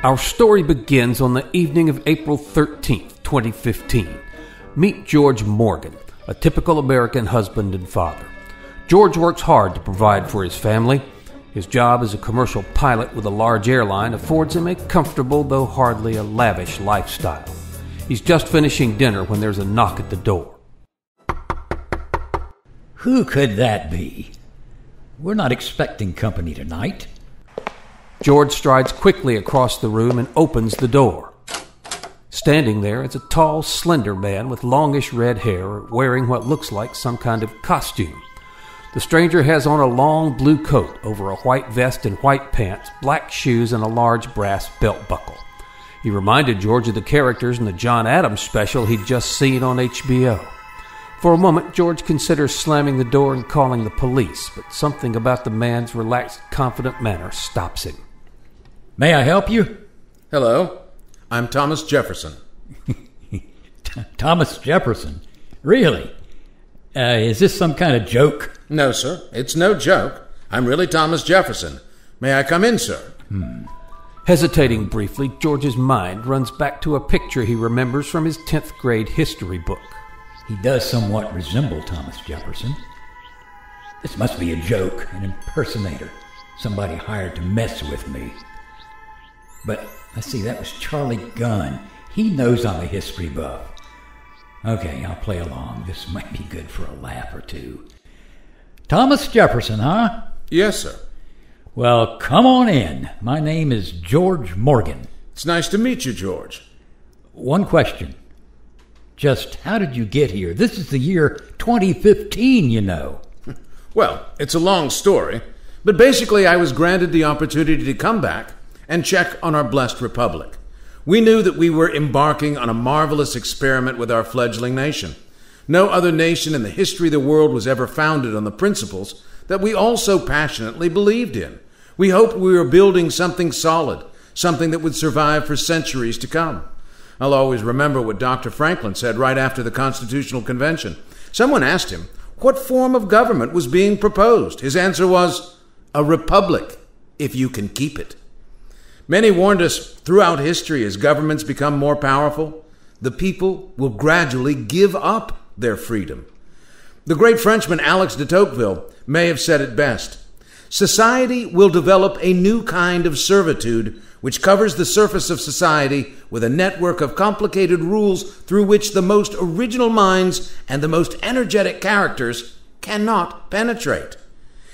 Our story begins on the evening of April 13th, 2015. Meet George Morgan, a typical American husband and father. George works hard to provide for his family. His job as a commercial pilot with a large airline affords him a comfortable, though hardly a lavish, lifestyle. He's just finishing dinner when there's a knock at the door. Who could that be? We're not expecting company tonight. George strides quickly across the room and opens the door. Standing there is a tall, slender man with longish red hair, wearing what looks like some kind of costume. The stranger has on a long blue coat over a white vest and white pants, black shoes, and a large brass belt buckle. He reminded George of the characters in the John Adams special he'd just seen on HBO. For a moment, George considers slamming the door and calling the police, but something about the man's relaxed, confident manner stops him. May I help you? Hello, I'm Thomas Jefferson. Thomas Jefferson? Really? Is this some kind of joke? No, sir, it's no joke. I'm really Thomas Jefferson. May I come in, sir? Hesitating briefly, George's mind runs back to a picture he remembers from his 10th grade history book. He does somewhat resemble Thomas Jefferson. This must be a joke, an impersonator, somebody hired to mess with me. But, let's see, that was Charlie Gunn. He knows I'm a history buff. Okay, I'll play along. This might be good for a laugh or two. Thomas Jefferson, huh? Yes, sir. Well, come on in. My name is George Morgan. It's nice to meet you, George. One question. Just how did you get here? This is the year 2015, you know. Well, it's a long story, but basically I was granted the opportunity to come back and check on our blessed republic. We knew that we were embarking on a marvelous experiment with our fledgling nation. No other nation in the history of the world was ever founded on the principles that we all so passionately believed in. We hoped we were building something solid, something that would survive for centuries to come. I'll always remember what Dr. Franklin said right after the Constitutional Convention. Someone asked him what form of government was being proposed. His answer was, a republic, if you can keep it. Many warned us throughout history, as governments become more powerful, the people will gradually give up their freedom. The great Frenchman Alex de Tocqueville may have said it best. Society will develop a new kind of servitude which covers the surface of society with a network of complicated rules through which the most original minds and the most energetic characters cannot penetrate.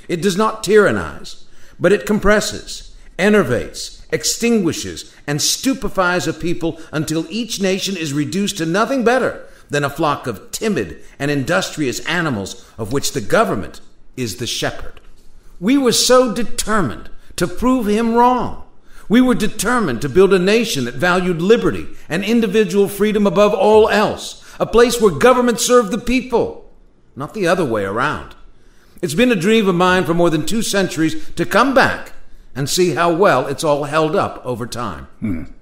It does not tyrannize, but it compresses, enervates, extinguishes, and stupefies a people until each nation is reduced to nothing better than a flock of timid and industrious animals of which the government is the shepherd. We were so determined to prove him wrong. We were determined to build a nation that valued liberty and individual freedom above all else, a place where government served the people, not the other way around. It's been a dream of mine for more than 2 centuries to come back and see how well it's all held up over time.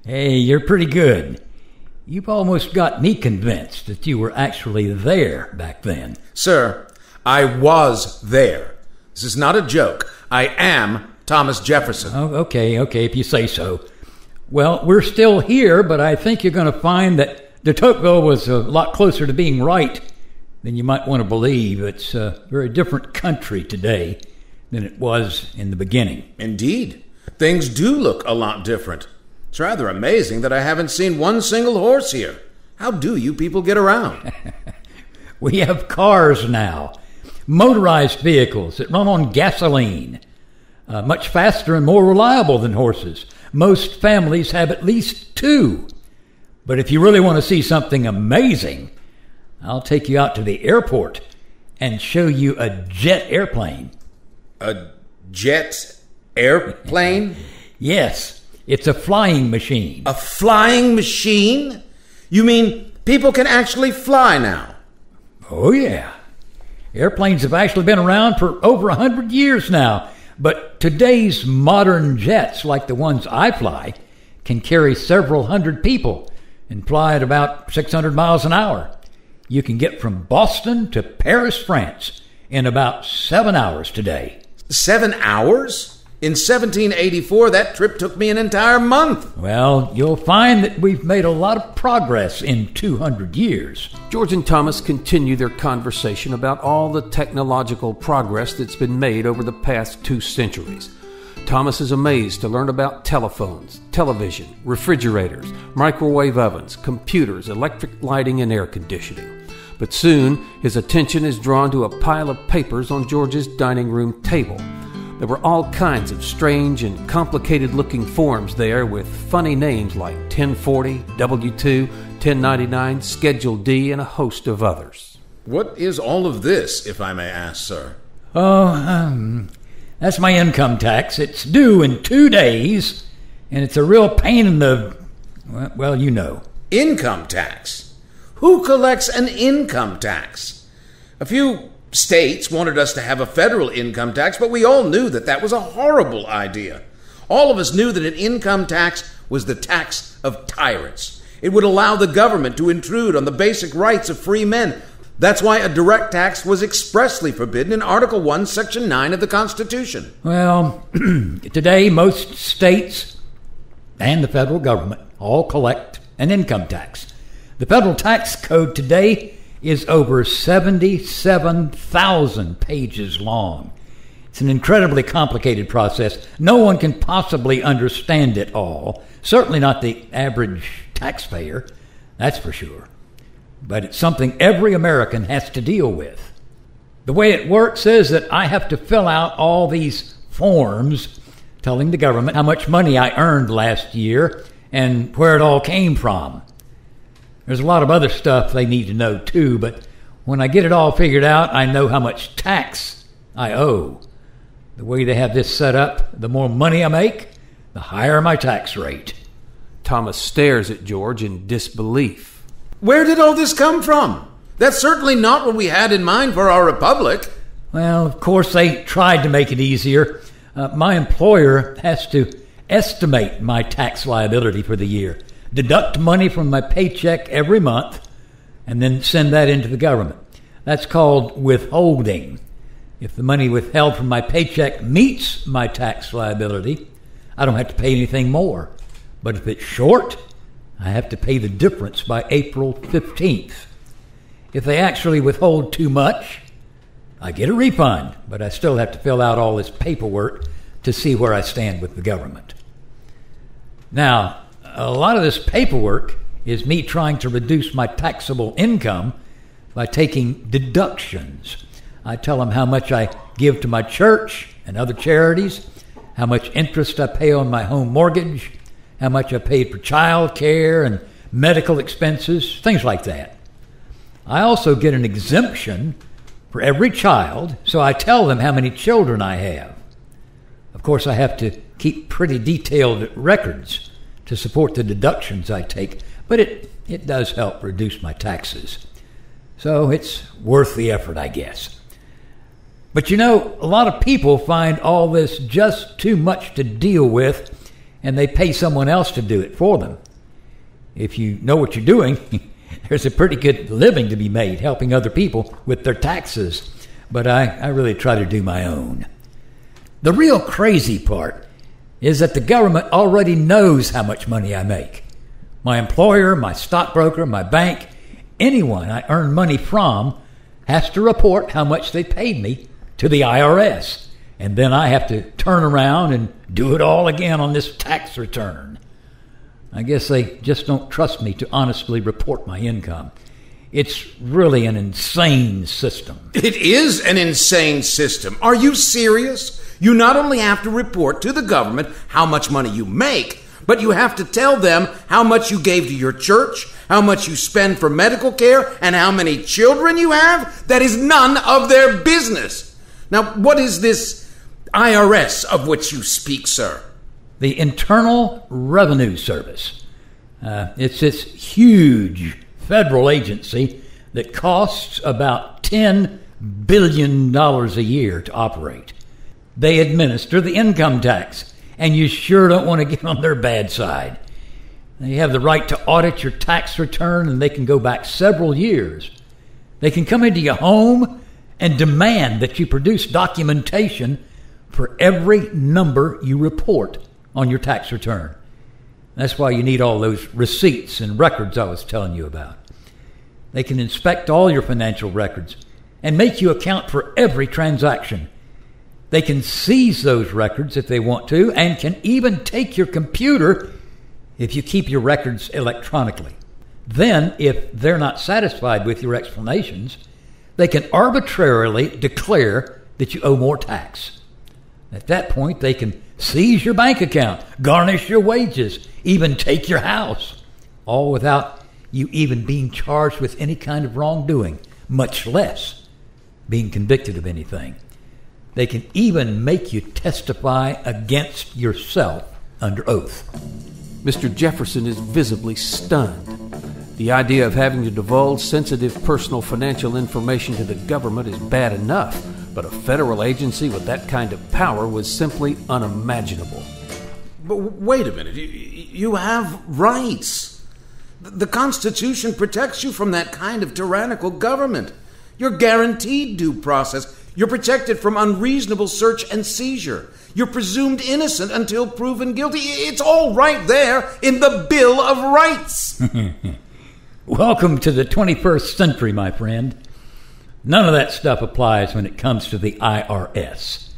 Hey, you're pretty good. You've almost got me convinced that you were actually there back then. Sir, I was there. This is not a joke. I am Thomas Jefferson. Oh, okay, if you say so. Well, we're still here, but I think you're going to find that de Tocqueville was a lot closer to being right than you might want to believe. It's a very different country today than it was in the beginning. Indeed. Things do look a lot different. It's rather amazing that I haven't seen one single horse here. How do you people get around? We have cars now, motorized vehicles that run on gasoline, much faster and more reliable than horses. Most families have at least 2. But if you really want to see something amazing, I'll take you out to the airport and show you a jet airplane. A jet airplane? Yes. It's a flying machine. A flying machine? You mean people can actually fly now? Oh, yeah. Airplanes have actually been around for over 100 years now. But today's modern jets, like the ones I fly, can carry several hundred people and fly at about 600 miles an hour. You can get from Boston to Paris, France in about 7 hours today. 7 hours? In 1784, that trip took me an entire month. Well, you'll find that we've made a lot of progress in 200 years. George and Thomas continue their conversation about all the technological progress that's been made over the past 2 centuries. Thomas is amazed to learn about telephones, television, refrigerators, microwave ovens, computers, electric lighting, and air conditioning. But soon, his attention is drawn to a pile of papers on George's dining room table. There were all kinds of strange and complicated-looking forms there with funny names like 1040, W-2, 1099, Schedule D, and a host of others. What is all of this, if I may ask, sir? That's my income tax. It's due in 2 days, and it's a real pain in the... well, you know. Income tax? Who collects an income tax? A few states wanted us to have a federal income tax, but we all knew that that was a horrible idea. All of us knew that an income tax was the tax of tyrants. It would allow the government to intrude on the basic rights of free men. That's why a direct tax was expressly forbidden in Article 1, Section 9 of the Constitution. Well, today most states and the federal government all collect an income tax. The federal tax code today is over 77,000 pages long. It's an incredibly complicated process. No one can possibly understand it all. Certainly not the average taxpayer, that's for sure. But it's something every American has to deal with. The way it works is that I have to fill out all these forms telling the government how much money I earned last year and where it all came from. There's a lot of other stuff they need to know too, but when I get it all figured out, I know how much tax I owe. The way they have this set up, the more money I make, the higher my tax rate. Thomas stares at George in disbelief. Where did all this come from? That's certainly not what we had in mind for our republic. Well, of course, they tried to make it easier. My employer has to estimate my tax liability for the year, deduct money from my paycheck every month, and then send that into the government. That's called withholding. If the money withheld from my paycheck meets my tax liability, I don't have to pay anything more. But if it's short, I have to pay the difference by April 15th. If they actually withhold too much, I get a refund, but I still have to fill out all this paperwork to see where I stand with the government. Now, a lot of this paperwork is me trying to reduce my taxable income by taking deductions. I tell them how much I give to my church and other charities, how much interest I pay on my home mortgage, how much I paid for child care and medical expenses, things like that. I also get an exemption for every child, so I tell them how many children I have. Of course, I have to keep pretty detailed records to support the deductions I take, but it does help reduce my taxes. So it's worth the effort, I guess. But you know, a lot of people find all this just too much to deal with, and they pay someone else to do it for them. If you know what you're doing, there's a pretty good living to be made helping other people with their taxes, but I really try to do my own. The real crazy part is that the government already knows how much money I make. My employer, my stockbroker, my bank, anyone I earn money from has to report how much they paid me to the IRS. And then I have to turn around and do it all again on this tax return. I guess they just don't trust me to honestly report my income. It's really an insane system. It is an insane system. Are you serious? You not only have to report to the government how much money you make, but you have to tell them how much you gave to your church, how much you spend for medical care, and how many children you have? That is none of their business. Now, what is this IRS of which you speak, sir? The Internal Revenue Service. It's this huge federal agency that costs about $10 billion a year to operate. They administer the income tax, and you sure don't want to get on their bad side. They have the right to audit your tax return, and they can go back several years. They can come into your home and demand that you produce documentation for every number you report on your tax return. That's why you need all those receipts and records I was telling you about. They can inspect all your financial records and make you account for every transaction. They can seize those records if they want to, and can even take your computer if you keep your records electronically. Then, if they're not satisfied with your explanations, they can arbitrarily declare that you owe more tax. At that point, they can seize your bank account, garnish your wages, even take your house, all without you even being charged with any kind of wrongdoing, much less being convicted of anything. They can even make you testify against yourself under oath. Mr. Jefferson is visibly stunned. The idea of having to divulge sensitive personal financial information to the government is bad enough, but a federal agency with that kind of power was simply unimaginable. But wait a minute. You have rights. The Constitution protects you from that kind of tyrannical government. You're guaranteed due process. You're protected from unreasonable search and seizure. You're presumed innocent until proven guilty. It's all right there in the Bill of Rights. Welcome to the 21st century, my friend. None of that stuff applies when it comes to the IRS.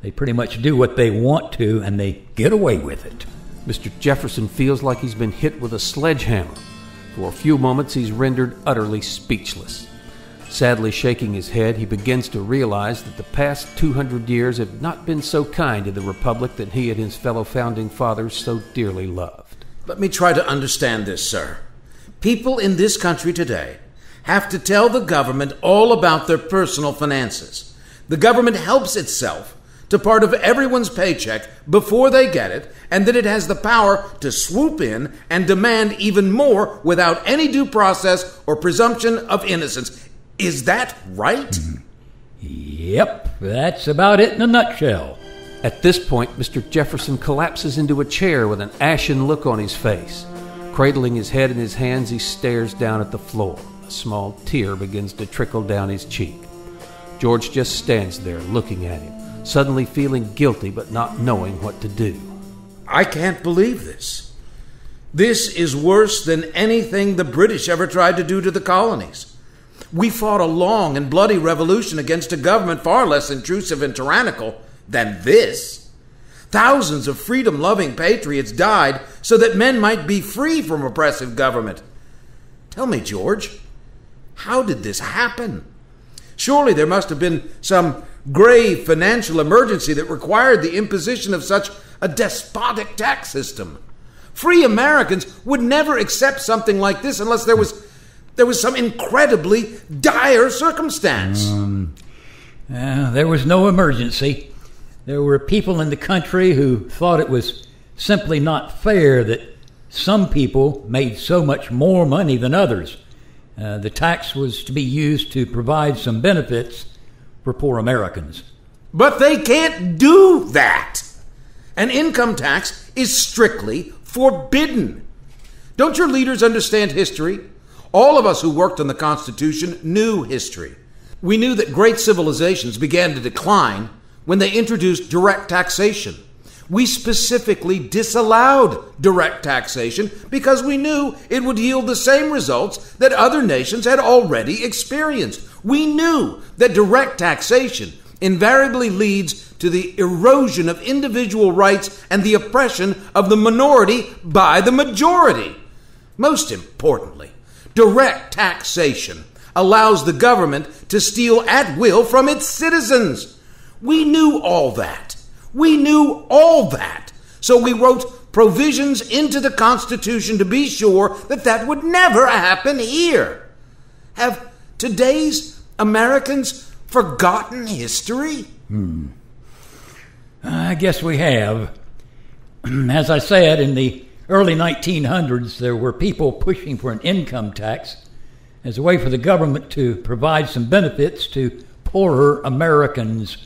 They pretty much do what they want to, and they get away with it. Mr. Jefferson feels like he's been hit with a sledgehammer. For a few moments, he's rendered utterly speechless. Sadly shaking his head, he begins to realize that the past 200 years have not been so kind to the republic that he and his fellow founding fathers so dearly loved. Let me try to understand this, sir. People in this country today have to tell the government all about their personal finances. The government helps itself to part of everyone's paycheck before they get it, and that it has the power to swoop in and demand even more without any due process or presumption of innocence. Is that right? Yep, that's about it in a nutshell. At this point, Mr. Jefferson collapses into a chair with an ashen look on his face. Cradling his head in his hands, he stares down at the floor. A small tear begins to trickle down his cheek. George just stands there looking at him, suddenly feeling guilty but not knowing what to do. I can't believe this. This is worse than anything the British ever tried to do to the colonies. We fought a long and bloody revolution against a government far less intrusive and tyrannical than this. Thousands of freedom-loving patriots died so that men might be free from oppressive government. Tell me, George, how did this happen? Surely there must have been some grave financial emergency that required the imposition of such a despotic tax system. Free Americans would never accept something like this unless there was some incredibly dire circumstance. There was no emergency. There were people in the country who thought it was simply not fair that some people made so much more money than others. The tax was to be used to provide some benefits for poor Americans. But they can't do that. An income tax is strictly forbidden. Don't your leaders understand history? All of us who worked on the Constitution knew history. We knew that great civilizations began to decline when they introduced direct taxation. We specifically disallowed direct taxation because we knew it would yield the same results that other nations had already experienced. We knew that direct taxation invariably leads to the erosion of individual rights and the oppression of the minority by the majority. Most importantly, direct taxation allows the government to steal at will from its citizens. We knew all that. We knew all that. So we wrote provisions into the Constitution to be sure that that would never happen here. Have today's Americans forgotten history? I guess we have. As I said, in the early 1900s, there were people pushing for an income tax as a way for the government to provide some benefits to poorer Americans.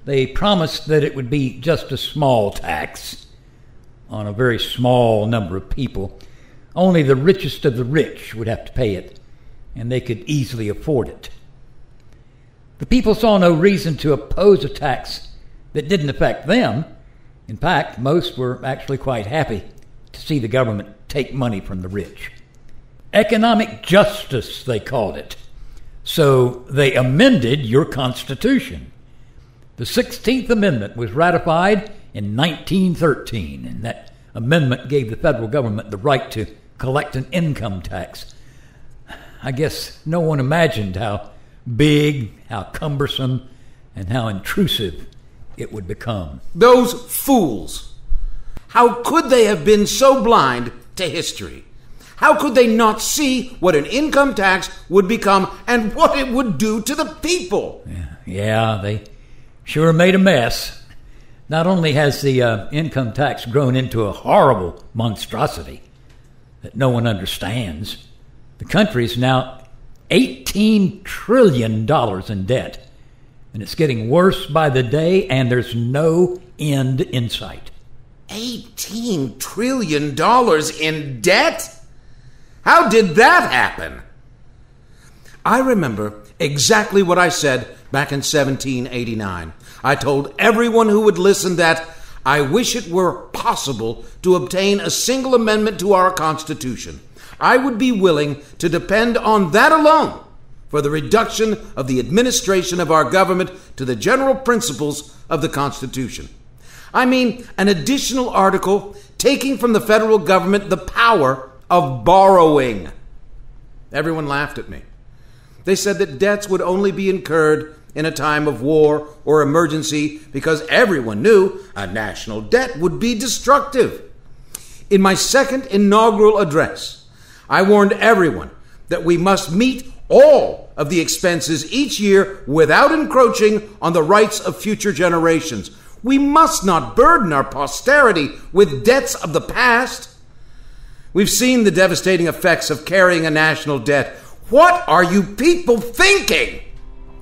They promised that it would be just a small tax on a very small number of people. Only the richest of the rich would have to pay it, and they could easily afford it. The people saw no reason to oppose a tax that didn't affect them. In fact, most were actually quite happy to see the government take money from the rich. Economic justice, they called it. So they amended your Constitution. The 16th Amendment was ratified in 1913, and that amendment gave the federal government the right to collect an income tax. I guess no one imagined how big, how cumbersome, and how intrusive it would become. Those fools! How could they have been so blind to history? How could they not see what an income tax would become and what it would do to the people? Yeah, they sure made a mess. Not only has the income tax grown into a horrible monstrosity that no one understands, the country's now $18 trillion in debt. And it's getting worse by the day, and there's no end in sight. $18 trillion in debt? How did that happen? I remember exactly what I said back in 1789. I told everyone who would listen that I wish it were possible to obtain a single amendment to our Constitution. I would be willing to depend on that alone for the reduction of the administration of our government to the general principles of the Constitution. I mean, an additional article taking from the federal government the power of borrowing. Everyone laughed at me. They said that debts would only be incurred in a time of war or emergency because everyone knew a national debt would be destructive. In my second inaugural address, I warned everyone that we must meet all of the expenses each year without encroaching on the rights of future generations. We must not burden our posterity with debts of the past. We've seen the devastating effects of carrying a national debt. What are you people thinking?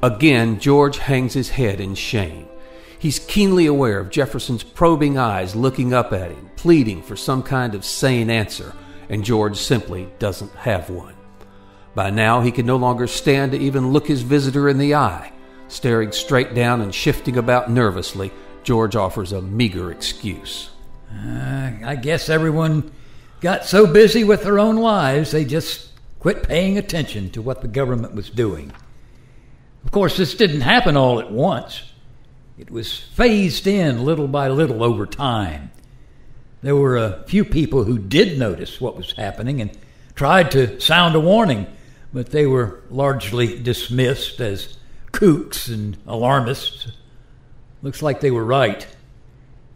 Again, George hangs his head in shame. He's keenly aware of Jefferson's probing eyes looking up at him, pleading for some kind of sane answer, and George simply doesn't have one. By now, he can no longer stand to even look his visitor in the eye. Staring straight down and shifting about nervously, George offers a meager excuse. I guess everyone got so busy with their own lives, they just quit paying attention to what the government was doing. Of course, this didn't happen all at once. It was phased in little by little over time. There were a few people who did notice what was happening and tried to sound a warning, but they were largely dismissed as kooks and alarmists. Looks like they were right.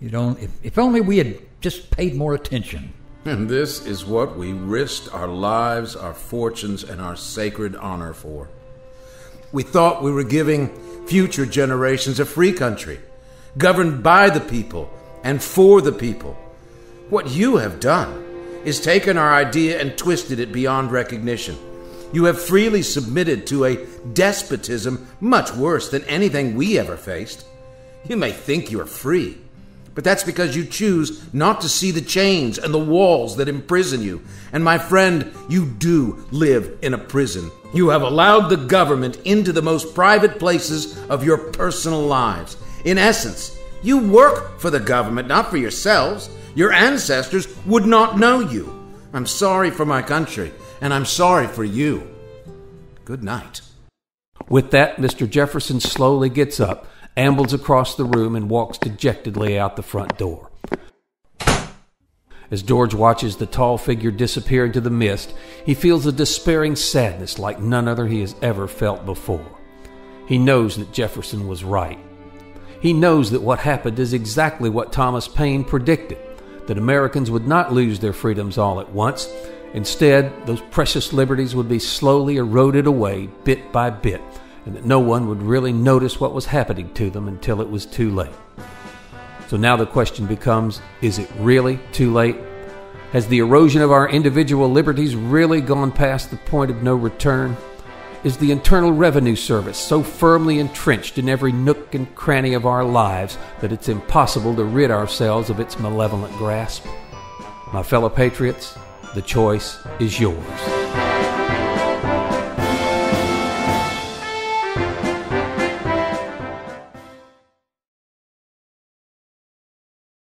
If only we had just paid more attention. And this is what we risked our lives, our fortunes, and our sacred honor for. We thought we were giving future generations a free country, governed by the people and for the people. What you have done is taken our idea and twisted it beyond recognition. You have freely submitted to a despotism much worse than anything we ever faced. You may think you are free, but that's because you choose not to see the chains and the walls that imprison you. And my friend, you do live in a prison. You have allowed the government into the most private places of your personal lives. In essence, you work for the government, not for yourselves. Your ancestors would not know you. I'm sorry for my country, and I'm sorry for you. Good night. With that, Mr. Jefferson slowly gets up, ambles across the room, and walks dejectedly out the front door. As George watches the tall figure disappear into the mist, he feels a despairing sadness like none other he has ever felt before. He knows that Jefferson was right. He knows that what happened is exactly what Thomas Paine predicted, that Americans would not lose their freedoms all at once. Instead, those precious liberties would be slowly eroded away bit by bit, and that no one would really notice what was happening to them until it was too late. So now the question becomes, is it really too late? Has the erosion of our individual liberties really gone past the point of no return? Is the Internal Revenue Service so firmly entrenched in every nook and cranny of our lives that it's impossible to rid ourselves of its malevolent grasp? My fellow patriots, the choice is yours.